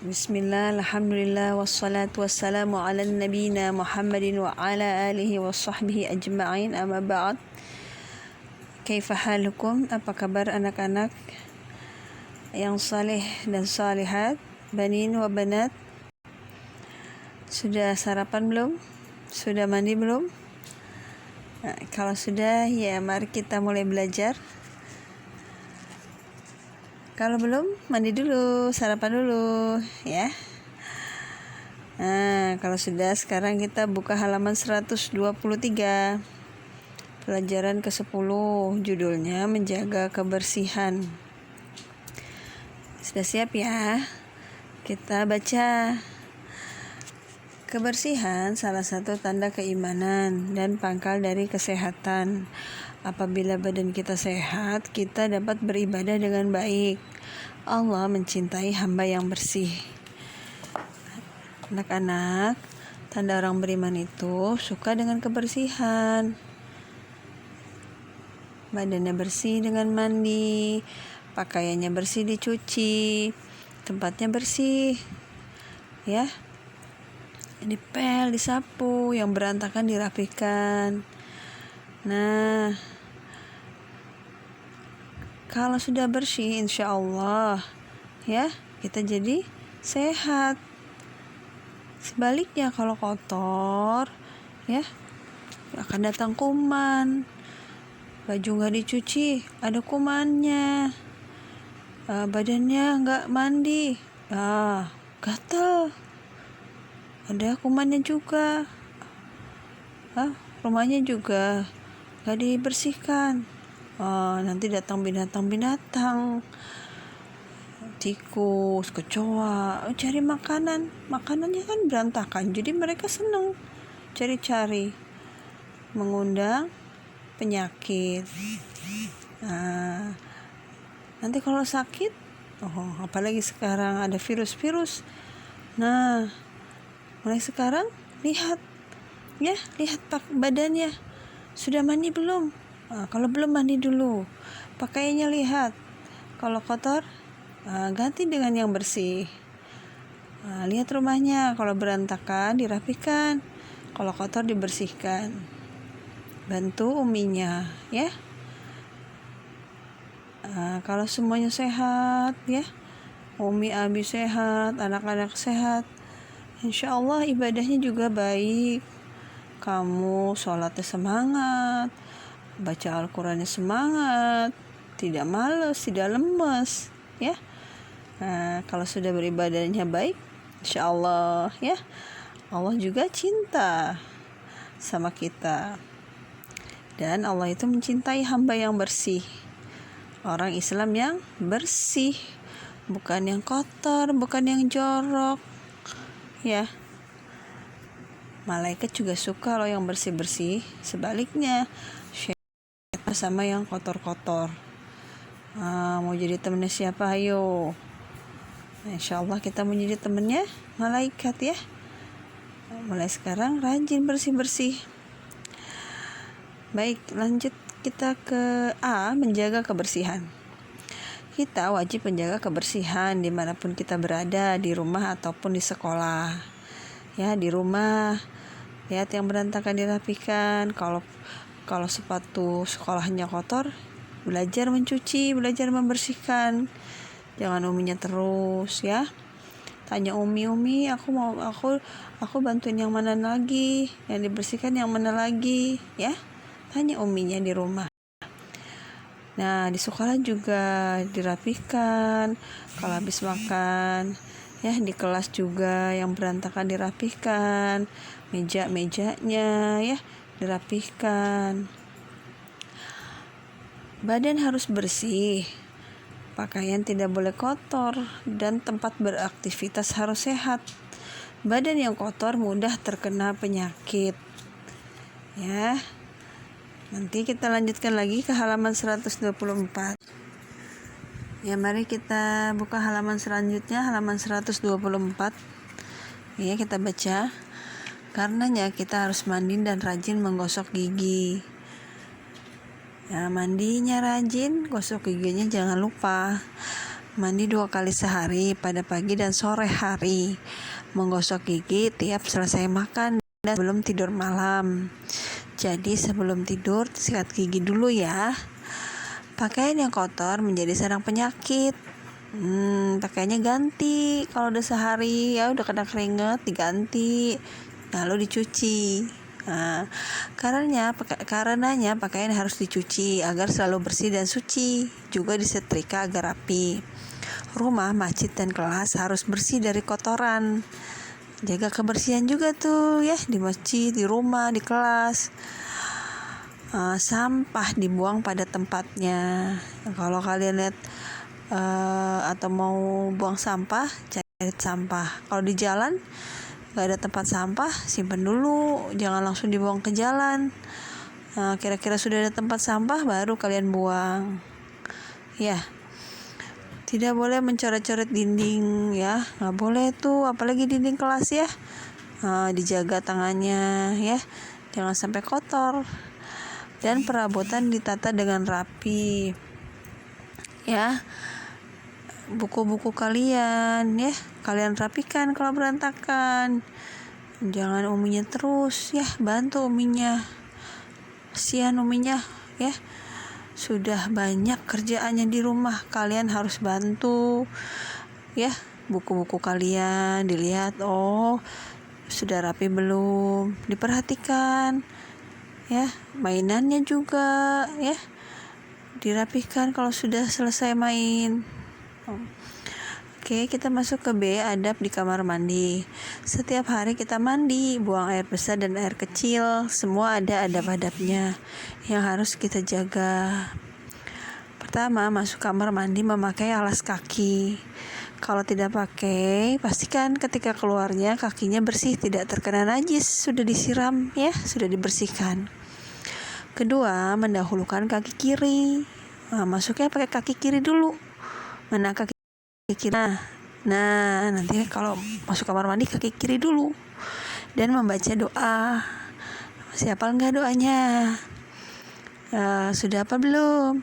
Bismillah, alhamdulillah, wassalatu wassalamu ala nabina Muhammadin wa ala alihi wa sahbihi ajma'in, amma ba'd. Kaifa halukum? Apa kabar anak-anak yang saleh dan salihat, banin wa banat? Sudah sarapan belum? Sudah mandi belum? Nah, kalau sudah, ya mari kita mulai belajar. Kalau belum, mandi dulu, sarapan dulu, ya. Nah, kalau sudah, sekarang kita buka halaman 123. Pelajaran ke-10, judulnya menjaga kebersihan. Sudah siap ya? Kita baca. Kebersihan salah satu tanda keimanan dan pangkal dari kesehatan. Apabila badan kita sehat, kita dapat beribadah dengan baik. Allah mencintai hamba yang bersih. Anak-anak, tanda orang beriman itu suka dengan kebersihan. Badannya bersih dengan mandi, pakaiannya bersih dicuci, tempatnya bersih, ya. Dipel, disapu, yang berantakan dirapikan. Nah, kalau sudah bersih, insya Allah, ya, kita jadi sehat. Sebaliknya, kalau kotor, ya, akan datang kuman. Baju nggak dicuci, ada kumannya. Badannya nggak mandi, gatal. Ada kumannya juga. Rumahnya juga nggak dibersihkan. Nanti datang binatang-binatang, tikus, kecoa, cari makanannya kan berantakan, jadi mereka senang cari-cari, mengundang penyakit. Nanti kalau sakit, apalagi sekarang ada virus-virus. Nah, mulai sekarang lihat badannya, sudah mandi belum? Kalau belum, mandi dulu. Pakaiannya lihat, kalau kotor, ganti dengan yang bersih. Lihat rumahnya, kalau berantakan dirapikan, kalau kotor dibersihkan. Bantu uminya, ya. Kalau semuanya sehat, ya, umi abi sehat, anak-anak sehat, insya Allah ibadahnya juga baik. Kamu sholatnya semangat, baca Al-Qurannya semangat, tidak malas, tidak lemas, ya. Kalau sudah beribadahnya baik, insya Allah, ya, Allah juga cinta sama kita. Dan Allah itu mencintai hamba yang bersih, orang Islam yang bersih, bukan yang kotor, bukan yang jorok, ya. Malaikat juga suka loh yang bersih-bersih. Sebaliknya, syaitan sama yang kotor-kotor. Mau jadi temennya siapa? Ayo. Insya Allah kita mau jadi temennya malaikat, ya. Mulai sekarang rajin bersih-bersih. Baik, lanjut kita ke A, menjaga kebersihan. Kita wajib menjaga kebersihan dimanapun kita berada, di rumah ataupun di sekolah. Ya, di rumah, lihat yang berantakan dirapikan. Kalau sepatu sekolahnya kotor, belajar mencuci, belajar membersihkan. Jangan uminya terus, ya. Tanya umi, aku bantuin yang mana lagi, yang dibersihkan yang mana lagi, ya. Tanya uminya di rumah. Nah, di sekolah juga dirapikan. Kalau habis makan, ya, di kelas juga yang berantakan dirapikan, mejanya, ya, dirapikan. Badan harus bersih, pakaian tidak boleh kotor, dan tempat beraktivitas harus sehat. Badan yang kotor mudah terkena penyakit, ya. Nanti kita lanjutkan lagi ke halaman 124. Ya, mari kita buka halaman selanjutnya, halaman 124. Ya, kita baca. Karenanya kita harus mandi dan rajin menggosok gigi. Ya, mandinya rajin, gosok giginya jangan lupa. Mandi 2 kali sehari, pada pagi dan sore hari. Menggosok gigi tiap selesai makan dan sebelum tidur malam. Jadi sebelum tidur sikat gigi dulu ya. Pakaian yang kotor menjadi sarang penyakit. Pakaiannya ganti. Kalau udah sehari ya udah kena keringat, diganti, lalu dicuci. Karenanya pakaian harus dicuci agar selalu bersih dan suci, juga disetrika agar rapi. Rumah, masjid, dan kelas harus bersih dari kotoran. Jaga kebersihan juga tuh ya, di masjid, di rumah, di kelas. Sampah dibuang pada tempatnya. Kalau kalian lihat atau mau buang sampah, cari sampah. Kalau di jalan nggak ada tempat sampah, simpan dulu, jangan langsung dibuang ke jalan. Kira-kira sudah ada tempat sampah baru kalian buang ya. Tidak boleh mencoret-coret dinding ya, nggak boleh tuh, apalagi dinding kelas ya. Dijaga tangannya ya, jangan sampai kotor. Dan perabotan ditata dengan rapi ya. Buku-buku kalian ya, kalian rapikan kalau berantakan. Jangan uminya terus ya, bantu uminya. Kasihan uminya ya, sudah banyak kerjaannya di rumah, kalian harus bantu ya. Buku-buku kalian dilihat, sudah rapi belum, diperhatikan ya. Mainannya juga ya, dirapikan kalau sudah selesai main. Oke, kita masuk ke B, adab di kamar mandi. Setiap hari kita mandi, buang air besar dan air kecil, semua ada adab-adabnya yang harus kita jaga. Pertama, masuk kamar mandi memakai alas kaki. Kalau tidak pakai, pastikan ketika keluarnya kakinya bersih, tidak terkena najis, sudah disiram ya, sudah dibersihkan. Kedua, mendahulukan kaki kiri. Masuknya pakai kaki kiri dulu. Mana kaki kiri? Nah, nanti kalau masuk kamar mandi kaki kiri dulu. Dan membaca doa. Masih hafal nggak doanya? Sudah apa belum?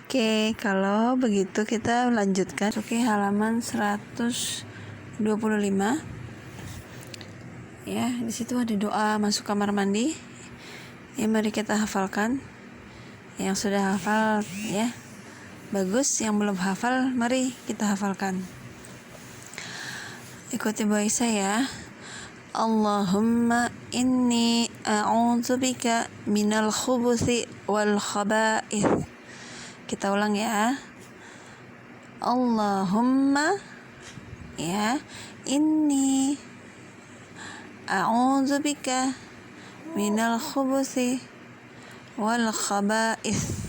Oke, kalau begitu kita lanjutkan. Oke, halaman 125. Ya, di situ ada doa masuk kamar mandi. Ya, mari kita hafalkan. Yang sudah hafal ya, bagus. Yang belum hafal, mari kita hafalkan. Ikuti voice saya. Allahumma inni a'udzubika minal khubuthi wal khaba'ith. Kita ulang ya. Allahumma ya, inni a'udzubika minal khubuthi wal khaba'ith.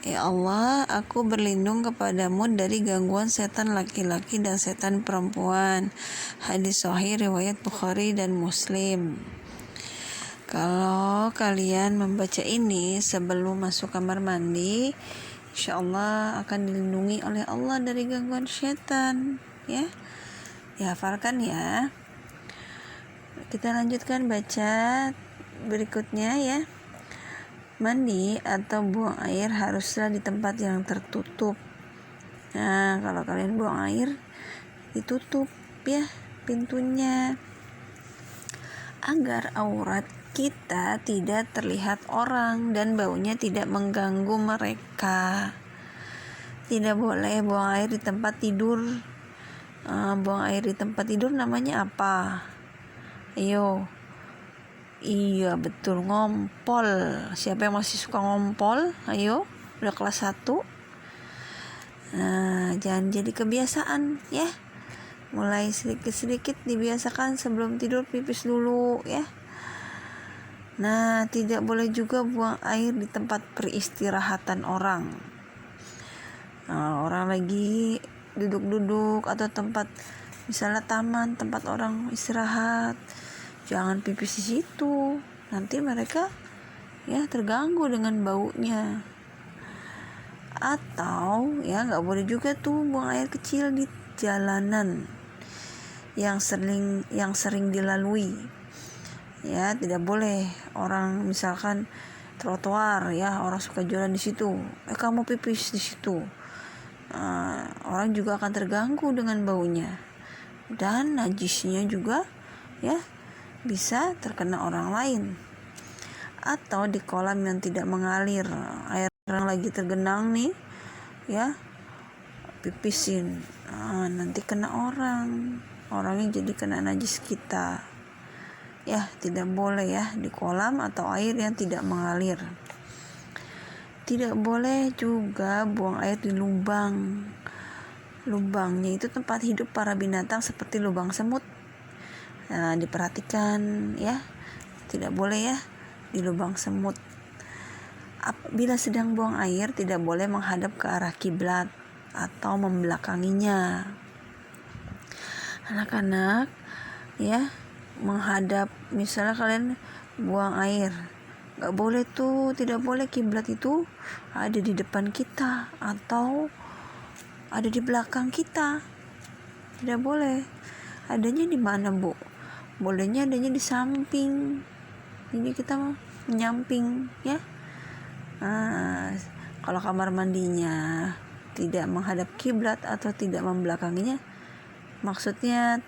Ya Allah, aku berlindung kepadamu dari gangguan setan laki-laki dan setan perempuan. Hadis sahih riwayat Bukhari dan Muslim. Kalau kalian membaca ini sebelum masuk kamar mandi, insya Allah akan dilindungi oleh Allah dari gangguan setan ya. Dihafalkan ya. Kita lanjutkan baca berikutnya ya. Mandi atau buang air haruslah di tempat yang tertutup. Nah, kalau kalian buang air, ditutup ya pintunya, agar aurat kita tidak terlihat orang dan baunya tidak mengganggu mereka. Tidak boleh buang air di tempat tidur. Buang air di tempat tidur namanya apa? Ayo. Iya betul, ngompol. Siapa yang masih suka ngompol? Ayo, udah kelas 1. Nah, jangan jadi kebiasaan ya. Mulai sedikit-sedikit dibiasakan sebelum tidur pipis dulu ya. Nah, tidak boleh juga buang air di tempat peristirahatan orang. Orang lagi duduk-duduk atau tempat misalnya taman, tempat orang istirahat. Jangan pipis di situ, nanti mereka ya terganggu dengan baunya. Atau ya nggak boleh juga tuh buang air kecil di jalanan yang sering dilalui. Ya tidak boleh. Orang misalkan trotoar ya, orang suka jualan di situ. Kamu pipis di situ. orang juga akan terganggu dengan baunya, dan najisnya juga ya bisa terkena orang lain. Atau di kolam yang tidak mengalir, air yang lagi tergenang nih ya, pipisin, nanti kena orangnya jadi kena najis kita ya. Tidak boleh ya di kolam atau air yang tidak mengalir. Tidak boleh juga buang air di lubang. Lubangnya itu tempat hidup para binatang seperti lubang semut. Nah, diperhatikan ya, tidak boleh ya di lubang semut. Bila sedang buang air, tidak boleh menghadap ke arah kiblat atau membelakanginya. Anak-anak ya, menghadap, misalnya kalian buang air, gak boleh tuh, tidak boleh kiblat itu ada di depan kita atau ada di belakang kita. Tidak boleh. Adanya di mana, Bu? Bolehnya adanya di samping. Jadi kita menyamping ya. Kalau kamar mandinya tidak menghadap kiblat atau tidak membelakanginya, maksudnya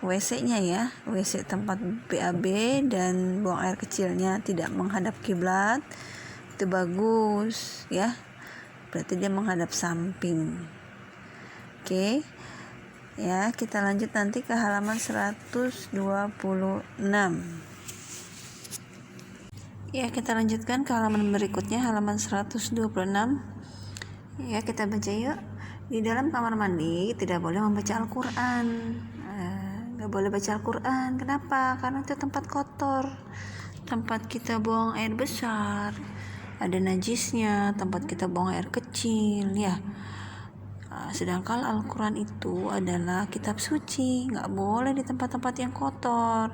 WC-nya ya, WC tempat BAB dan buang air kecilnya tidak menghadap kiblat, itu bagus ya, berarti dia menghadap samping. Oke ya, kita lanjut nanti ke halaman 126 ya. Kita lanjutkan ke halaman berikutnya, halaman 126 ya. Kita baca yuk. Di dalam kamar mandi tidak boleh membaca Al-Quran. Gak boleh baca Al-Quran. Kenapa? Karena itu tempat kotor, tempat kita buang air besar, ada najisnya, tempat kita buang air kecil ya. Sedangkan Al-Quran itu adalah kitab suci, gak boleh di tempat-tempat yang kotor.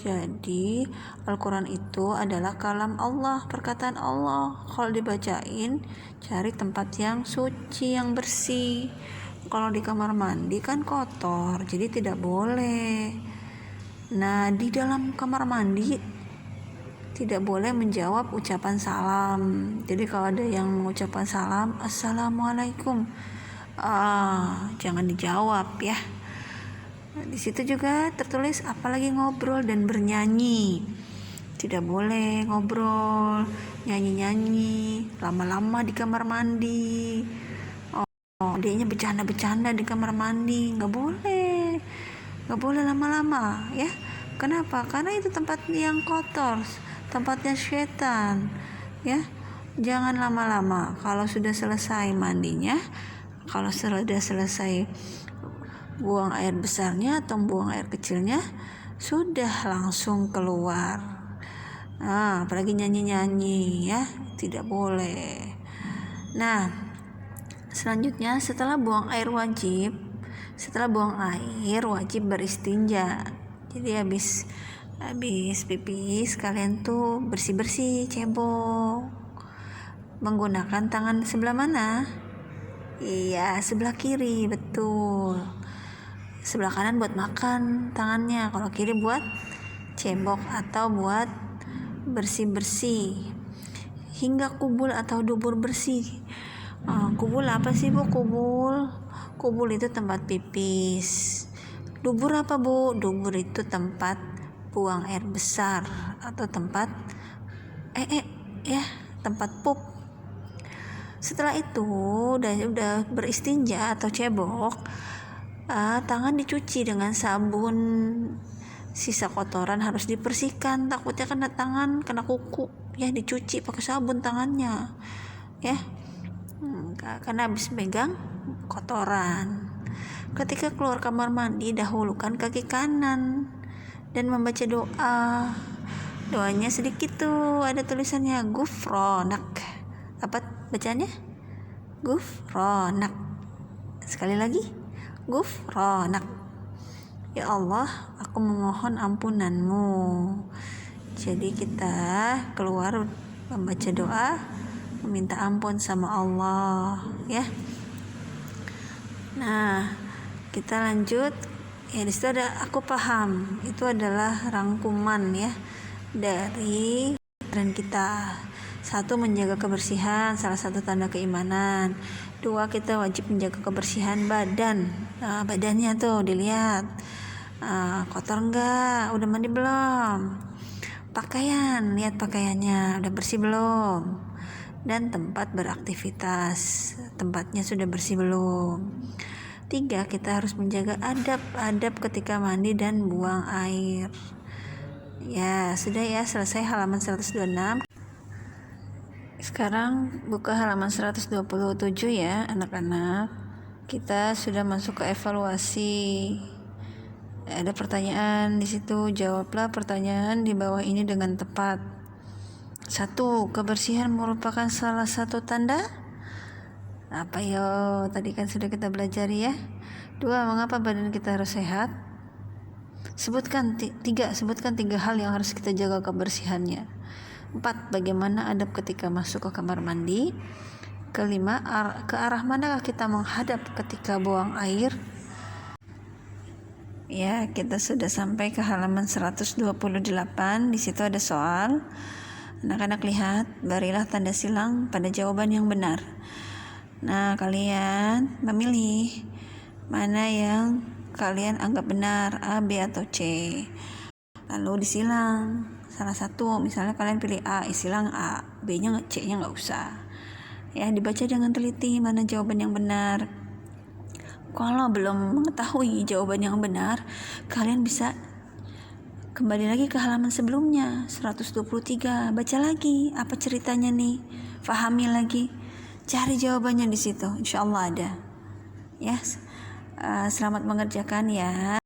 Jadi Al-Quran itu adalah kalam Allah, perkataan Allah. Kalau dibacain, cari tempat yang suci, yang bersih. Kalau di kamar mandi kan kotor, jadi tidak boleh. Nah, di dalam kamar mandi tidak boleh menjawab ucapan salam. Jadi kalau ada yang mengucapkan salam, Assalamualaikum, jangan dijawab ya. Di situ juga tertulis apalagi ngobrol dan bernyanyi. Tidak boleh ngobrol, nyanyi-nyanyi lama-lama di kamar mandi. Adanya bercanda-bercanda di kamar mandi, nggak boleh lama-lama ya. Kenapa? Karena itu tempat yang kotor, tempatnya setan ya. Jangan lama-lama. Kalau sudah selesai mandinya, kalau sudah selesai buang air besarnya atau buang air kecilnya, sudah langsung keluar. Apalagi nyanyi-nyanyi ya, tidak boleh. Nah, selanjutnya setelah buang air wajib beristinja. Jadi habis pipis kalian tuh bersih-bersih, cebok. Menggunakan tangan sebelah mana? Iya, sebelah kiri, betul. Sebelah kanan buat makan tangannya, kalau kiri buat cebok atau buat bersih-bersih. Hingga kubul atau dubur bersih. Kubul apa sih, Bu? Kubul itu tempat pipis. Dubur apa, Bu? Dubur itu tempat buang air besar atau tempat tempat pup. Setelah itu udah beristinja atau cebok, tangan dicuci dengan sabun. Sisa kotoran harus dibersihkan, takutnya kena tangan, kena kuku ya. Dicuci pakai sabun tangannya ya, karena habis megang kotoran. Ketika keluar kamar mandi, dahulukan kaki kanan dan membaca doa. Doanya sedikit tuh, ada tulisannya Gufronak. Apa bacanya? Gufronak. Sekali lagi, Gufronak. Ya Allah, aku memohon ampunanmu. Jadi kita keluar membaca doa, meminta ampun sama Allah ya. Nah, kita lanjut ya. Di situ ada aku paham, itu adalah rangkuman ya dari dan kita. 1. Menjaga kebersihan, salah satu tanda keimanan. 2, kita wajib menjaga kebersihan badan. Badannya tuh dilihat, kotor enggak, udah mandi belum. Pakaian, lihat pakaiannya udah bersih belum. Dan tempat beraktivitas, tempatnya sudah bersih belum. 3, kita harus menjaga adab ketika mandi dan buang air. Ya, sudah ya, selesai halaman 126. Sekarang buka halaman 127 ya, anak-anak. Kita sudah masuk ke evaluasi. Ada pertanyaan di situ, jawablah pertanyaan di bawah ini dengan tepat. 1, kebersihan merupakan salah satu tanda apa yo? Tadi kan sudah kita belajar ya. 2, mengapa badan kita harus sehat? Sebutkan 3 hal yang harus kita jaga kebersihannya. 4, bagaimana adab ketika masuk ke kamar mandi? 5, ke arah manakah kita menghadap ketika buang air? Ya, kita sudah sampai ke halaman 128. Di situ ada soal. Anak-anak lihat, berilah tanda silang pada jawaban yang benar. Nah, kalian memilih mana yang kalian anggap benar, A, B, atau C. Lalu disilang salah satu. Misalnya kalian pilih A, silang A, B-nya C-nya nggak usah. Ya, dibaca dengan teliti mana jawaban yang benar. Kalau belum mengetahui jawaban yang benar, kalian bisa kembali lagi ke halaman sebelumnya 123, baca lagi apa ceritanya nih, pahami lagi, cari jawabannya di situ, insyaallah ada. Ya, selamat mengerjakan ya.